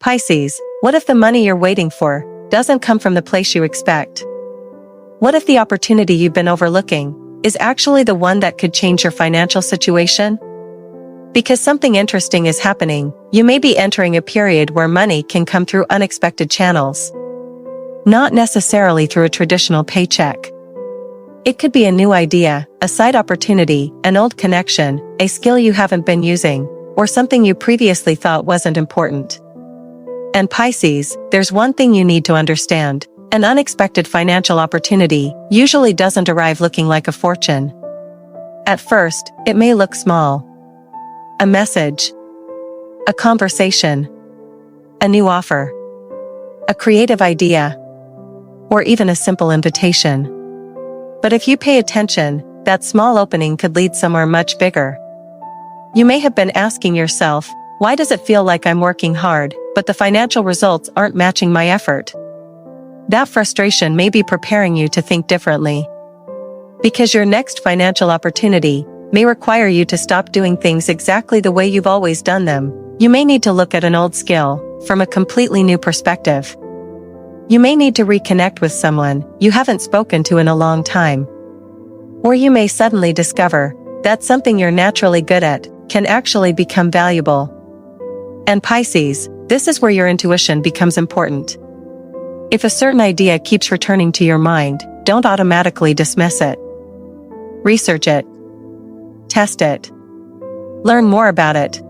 Pisces, what if the money you're waiting for doesn't come from the place you expect? What if the opportunity you've been overlooking is actually the one that could change your financial situation? Because something interesting is happening, you may be entering a period where money can come through unexpected channels. Not necessarily through a traditional paycheck. It could be a new idea, a side opportunity, an old connection, a skill you haven't been using, or something you previously thought wasn't important. And Pisces, there's one thing you need to understand. An unexpected financial opportunity usually doesn't arrive looking like a fortune. At first, it may look small. A message, a conversation, a new offer, a creative idea, or even a simple invitation. But if you pay attention, that small opening could lead somewhere much bigger. You may have been asking yourself, why does it feel like I'm working hard, but the financial results aren't matching my effort? That frustration may be preparing you to think differently. Because your next financial opportunity may require you to stop doing things exactly the way you've always done them. You may need to look at an old skill from a completely new perspective. You may need to reconnect with someone you haven't spoken to in a long time. Or you may suddenly discover that something you're naturally good at can actually become valuable. And Pisces, this is where your intuition becomes important. If a certain idea keeps returning to your mind, don't automatically dismiss it. Research it. Test it. Learn more about it.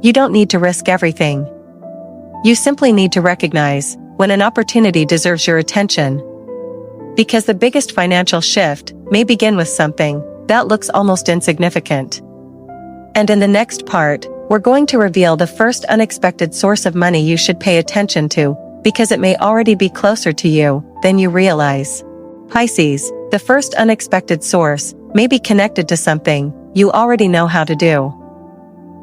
You don't need to risk everything. You simply need to recognize when an opportunity deserves your attention. Because the biggest financial shift may begin with something that looks almost insignificant. And in the next part, we're going to reveal the first unexpected source of money you should pay attention to, because it may already be closer to you than you realize. Pisces, the first unexpected source may be connected to something you already know how to do.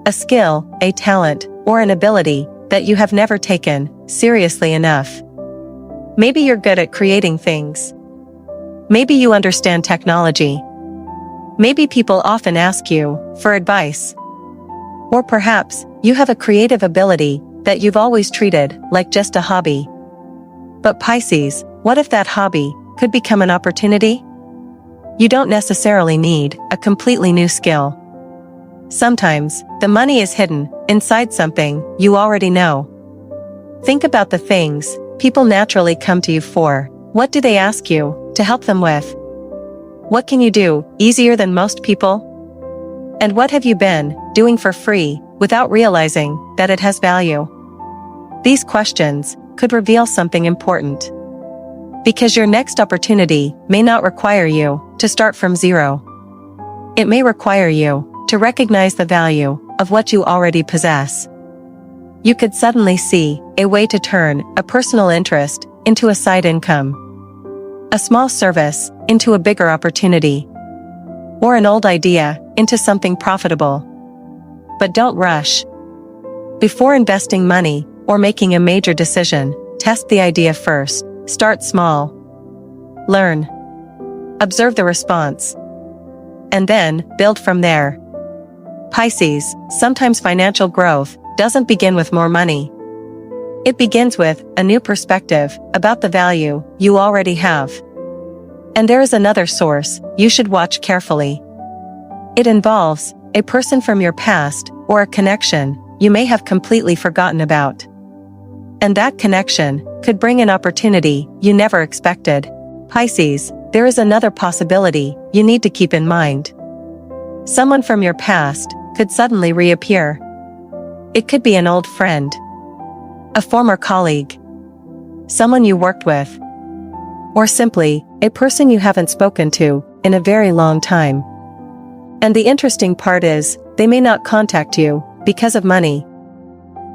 A skill, a talent, or an ability that you have never taken seriously enough. Maybe you're good at creating things. Maybe you understand technology. Maybe people often ask you for advice. Or perhaps you have a creative ability that you've always treated like just a hobby. But Pisces, what if that hobby could become an opportunity? You don't necessarily need a completely new skill. Sometimes, the money is hidden inside something you already know. Think about the things people naturally come to you for. What do they ask you to help them with? What can you do easier than most people? And what have you been doing for free without realizing that it has value? These questions could reveal something important. Because your next opportunity may not require you to start from zero. It may require you to recognize the value of what you already possess. You could suddenly see a way to turn a personal interest into a side income. A small service into a bigger opportunity. Or an old idea into something profitable. But don't rush. Before investing money or making a major decision, test the idea first. Start small. Learn. Observe the response. And then, build from there. Pisces, sometimes financial growth doesn't begin with more money. It begins with a new perspective about the value you already have. And there is another source you should watch carefully. It involves a person from your past or a connection you may have completely forgotten about. And that connection could bring an opportunity you never expected. Pisces, there is another possibility you need to keep in mind. Someone from your past could suddenly reappear. It could be an old friend, a former colleague, someone you worked with, or simply a person you haven't spoken to in a very long time. And the interesting part is, they may not contact you because of money.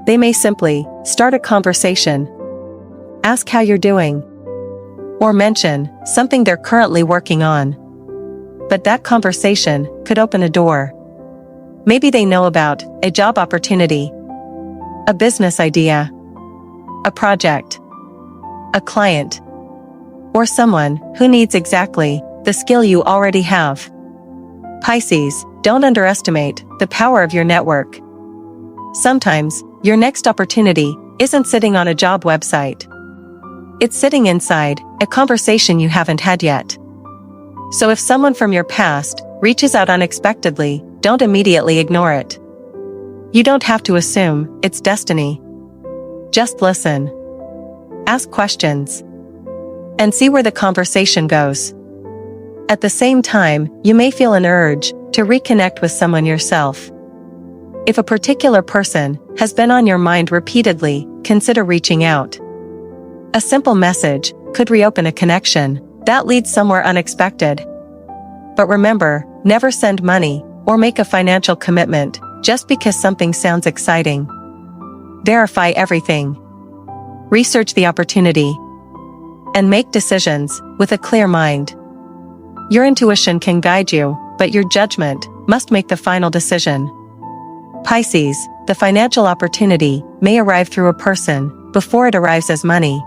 They may simply start a conversation, ask how you're doing, or mention something they're currently working on. But that conversation could open a door. Maybe they know about a job opportunity, a business idea, a project, a client, or someone who needs exactly the skill you already have. Pisces, don't underestimate the power of your network. Sometimes, your next opportunity isn't sitting on a job website. It's sitting inside a conversation you haven't had yet. So if someone from your past reaches out unexpectedly, don't immediately ignore it. You don't have to assume it's destiny. Just listen. Ask questions. And see where the conversation goes. At the same time, you may feel an urge to reconnect with someone yourself. If a particular person has been on your mind repeatedly, consider reaching out. A simple message could reopen a connection that leads somewhere unexpected. But remember, never send money or make a financial commitment just because something sounds exciting. Verify everything. Research the opportunity. And make decisions with a clear mind. Your intuition can guide you, but your judgment must make the final decision. Pisces, the financial opportunity may arrive through a person before it arrives as money.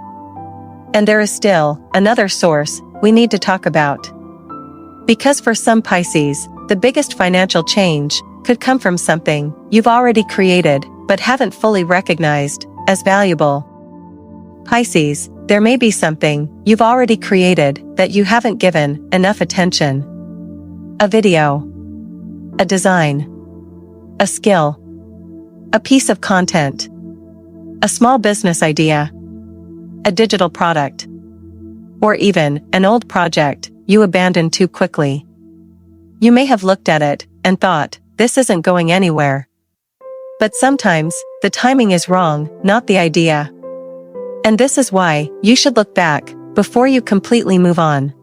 And there is still another source we need to talk about. Because for some Pisces, the biggest financial change could come from something you've already created but haven't fully recognized as valuable. Pisces, there may be something you've already created that you haven't given enough attention. A video, a design, a skill, a piece of content, a small business idea, a digital product, or even an old project you abandoned too quickly. You may have looked at it and thought, this isn't going anywhere. But sometimes, the timing is wrong, not the idea. And this is why you should look back before you completely move on.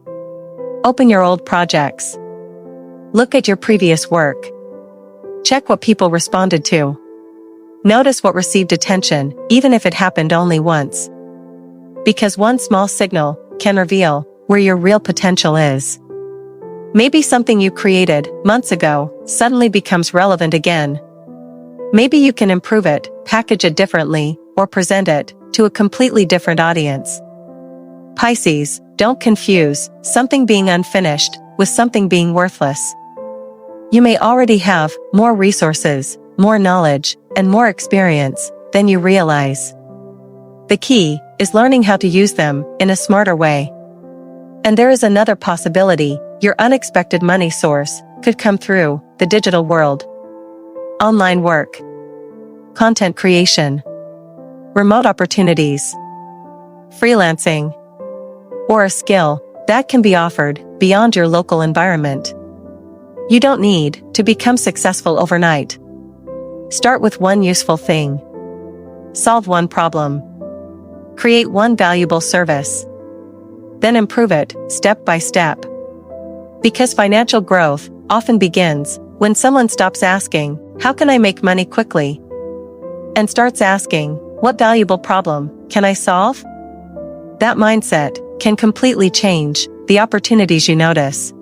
Open your old projects. Look at your previous work. Check what people responded to. Notice what received attention, even if it happened only once. Because one small signal can reveal where your real potential is. Maybe something you created months ago suddenly becomes relevant again. Maybe you can improve it, package it differently, or present it to a completely different audience. Pisces, don't confuse something being unfinished with something being worthless. You may already have more resources, more knowledge, and more experience than you realize. The key is learning how to use them in a smarter way. And there is another possibility: your unexpected money source could come through the digital world. Online work, content creation, remote opportunities, freelancing, or a skill that can be offered beyond your local environment. You don't need to become successful overnight. Start with one useful thing. Solve one problem. Create one valuable service. Then improve it step by step. Because financial growth often begins when someone stops asking, how can I make money quickly? And starts asking, what valuable problem can I solve? That mindset can completely change the opportunities you notice.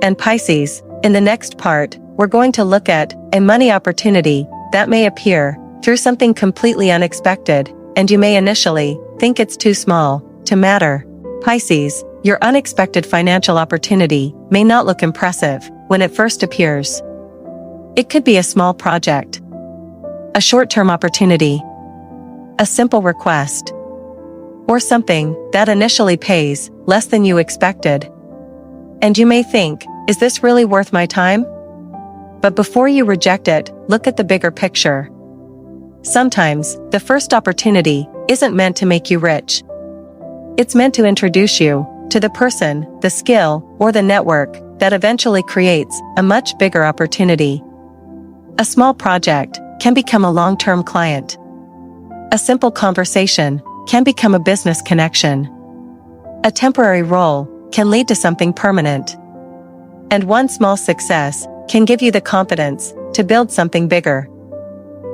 And Pisces, in the next part, we're going to look at a money opportunity that may appear through something completely unexpected, and you may initially think it's too small to matter. Pisces, your unexpected financial opportunity may not look impressive when it first appears. It could be a small project, a short-term opportunity, a simple request, or something that initially pays less than you expected. And you may think, is this really worth my time? But before you reject it, look at the bigger picture. Sometimes, the first opportunity isn't meant to make you rich. It's meant to introduce you to the person, the skill, or the network that eventually creates a much bigger opportunity. A small project can become a long-term client. A simple conversation can become a business connection. A temporary role can lead to something permanent. And one small success can give you the confidence to build something bigger.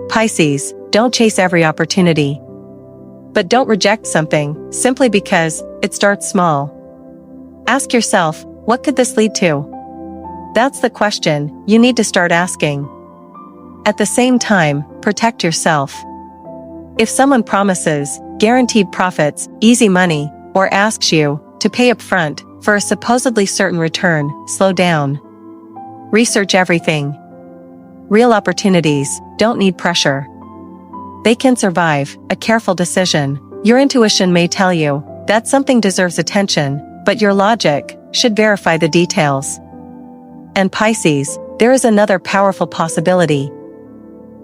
Pisces, don't chase every opportunity. But don't reject something simply because it starts small. Ask yourself, what could this lead to? That's the question you need to start asking. At the same time, protect yourself. If someone promises guaranteed profits, easy money, or asks you to pay up front for a supposedly certain return, slow down. Research everything. Real opportunities don't need pressure. they can survive a careful decision. Your intuition may tell you that something deserves attention, but your logic should verify the details. And Pisces, there is another powerful possibility.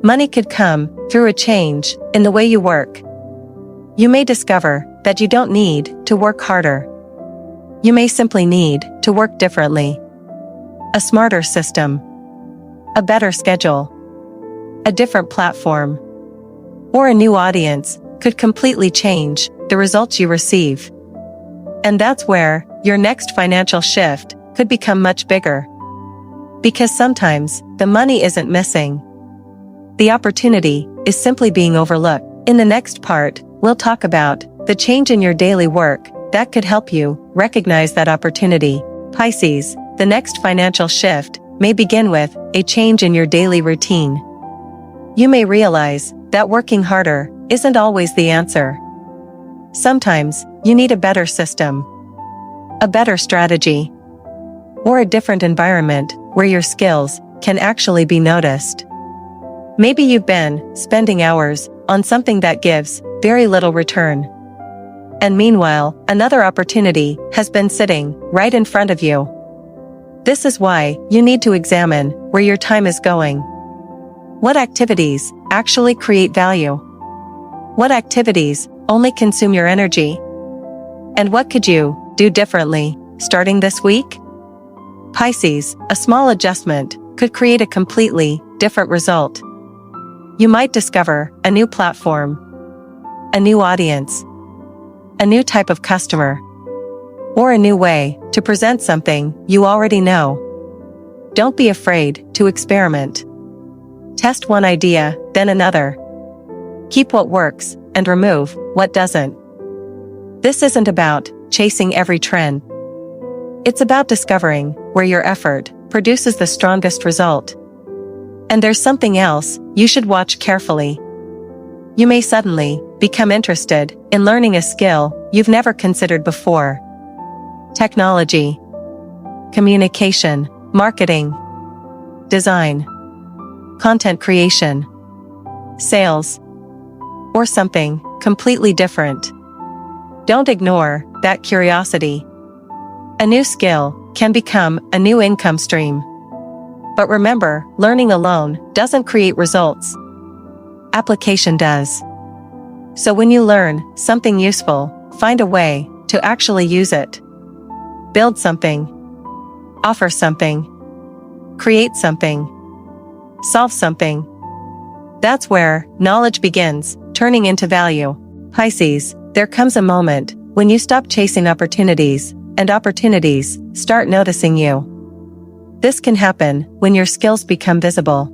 Money could come through a change in the way you work. You may discover that you don't need to work harder. You may simply need to work differently. A smarter system. A better schedule. A different platform. Or a new audience could completely change the results you receive. And that's where your next financial shift could become much bigger. Because sometimes the money isn't missing. The opportunity is simply being overlooked. In the next part, we'll talk about the change in your daily work that could help you recognize that opportunity. Pisces, the next financial shift may begin with a change in your daily routine. You may realize that working harder isn't always the answer. Sometimes you need a better system, a better strategy, or a different environment where your skills can actually be noticed. Maybe you've been spending hours on something that gives very little return. And meanwhile, another opportunity has been sitting right in front of you. This is why you need to examine where your time is going. What activities actually create value? What activities only consume your energy? And what could you do differently starting this week? Pisces, a small adjustment could create a completely different result. You might discover a new platform, a new audience, a new type of customer, or a new way to present something you already know. Don't be afraid to experiment. Test one idea, then another. Keep what works and remove what doesn't. This isn't about chasing every trend. It's about discovering where your effort produces the strongest result. And there's something else you should watch carefully. You may suddenly become interested in learning a skill you've never considered before. Technology, communication, marketing, design, content creation, sales, or something completely different. Don't ignore that curiosity. A new skill can become a new income stream. But remember, learning alone doesn't create results. Application does. So when you learn something useful, find a way to actually use it. Build something. Offer something. Create something. Solve something. That's where knowledge begins turning into value. Pisces, there comes a moment when you stop chasing opportunities and opportunities start noticing you. This can happen when your skills become visible.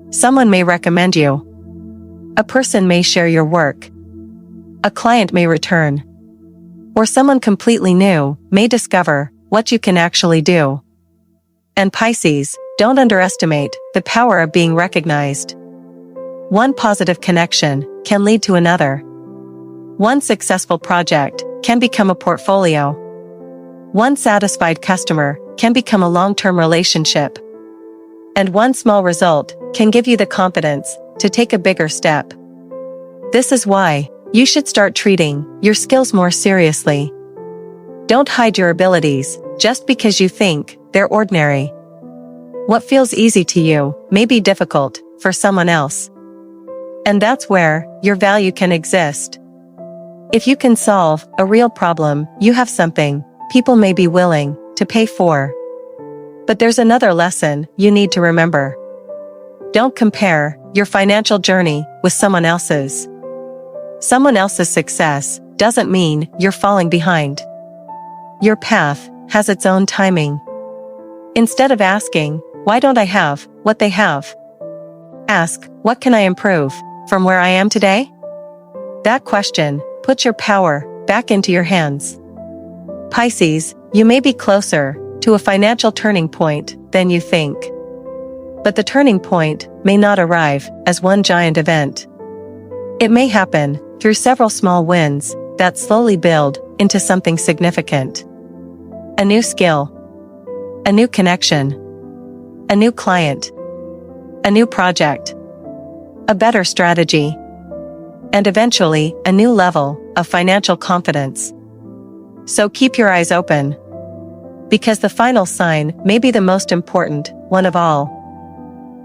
Someone may recommend you. A person may share your work. A client may return. Or someone completely new may discover what you can actually do. And Pisces, don't underestimate the power of being recognized. One positive connection can lead to another. One successful project can become a portfolio. One satisfied customer can become a long-term relationship. And one small result can give you the confidence to take a bigger step. This is why you should start treating your skills more seriously. Don't hide your abilities just because you think they're ordinary. What feels easy to you may be difficult for someone else. And that's where your value can exist. If you can solve a real problem, you have something people may be willing to pay for. But there's another lesson you need to remember. Don't compare your financial journey with someone else's. Someone else's success doesn't mean you're falling behind. Your path has its own timing. Instead of asking, why don't I have what they have? Ask, what can I improve from where I am today? That question puts your power back into your hands. Pisces, you may be closer to a financial turning point than you think. But the turning point may not arrive as one giant event. It may happen through several small wins that slowly build into something significant. A new skill, a new connection, a new client, a new project, a better strategy, and eventually, a new level of financial confidence. So keep your eyes open, because the final sign may be the most important one of all.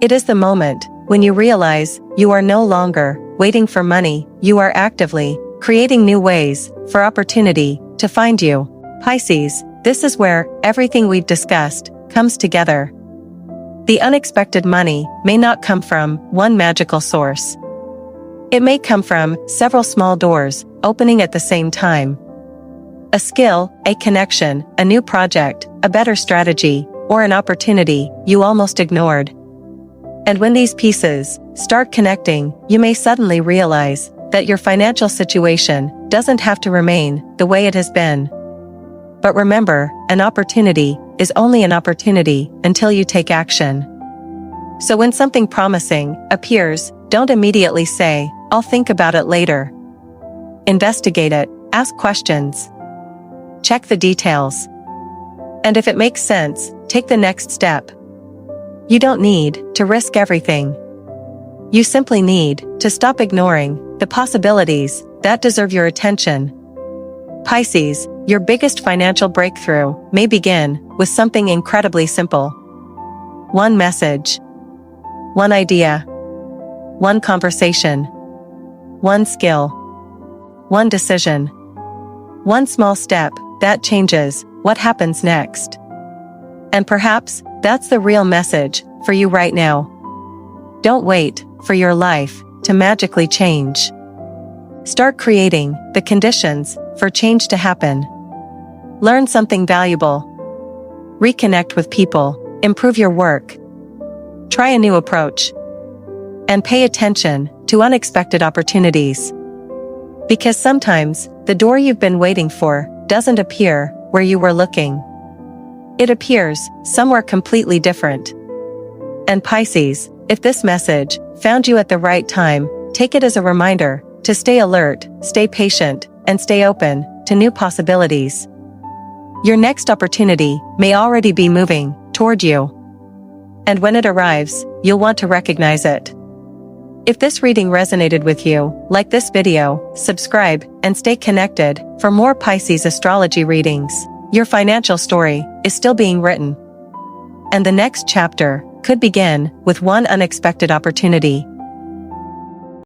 It is the moment when you realize you are no longer waiting for money, you are actively creating new ways for opportunity to find you. Pisces, this is where everything we've discussed comes together. The unexpected money may not come from one magical source. It may come from several small doors opening at the same time. A skill, a connection, a new project, a better strategy, or an opportunity you almost ignored. And when these pieces start connecting, you may suddenly realize that your financial situation doesn't have to remain the way it has been. But remember, an opportunity is only an opportunity until you take action. So when something promising appears, don't immediately say, "I'll think about it later." Investigate it, ask questions, check the details. And if it makes sense, take the next step. You don't need to risk everything. You simply need to stop ignoring the possibilities that deserve your attention. Pisces, your biggest financial breakthrough may begin with something incredibly simple. One message, one idea, one conversation, one skill, one decision, one small step that changes what happens next. And perhaps that's the real message for you right now. Don't wait for your life to magically change. Start creating the conditions for change to happen. Learn something valuable. Reconnect with people, improve your work. Try a new approach. And pay attention to unexpected opportunities. Because sometimes, the door you've been waiting for doesn't appear where you were looking. It appears somewhere completely different. And Pisces, if this message found you at the right time, take it as a reminder to stay alert, stay patient, and stay open to new possibilities. Your next opportunity may already be moving toward you. And when it arrives, you'll want to recognize it. If this reading resonated with you, like this video, subscribe, and stay connected for more Pisces astrology readings. Your financial story is still being written. And the next chapter could begin with one unexpected opportunity.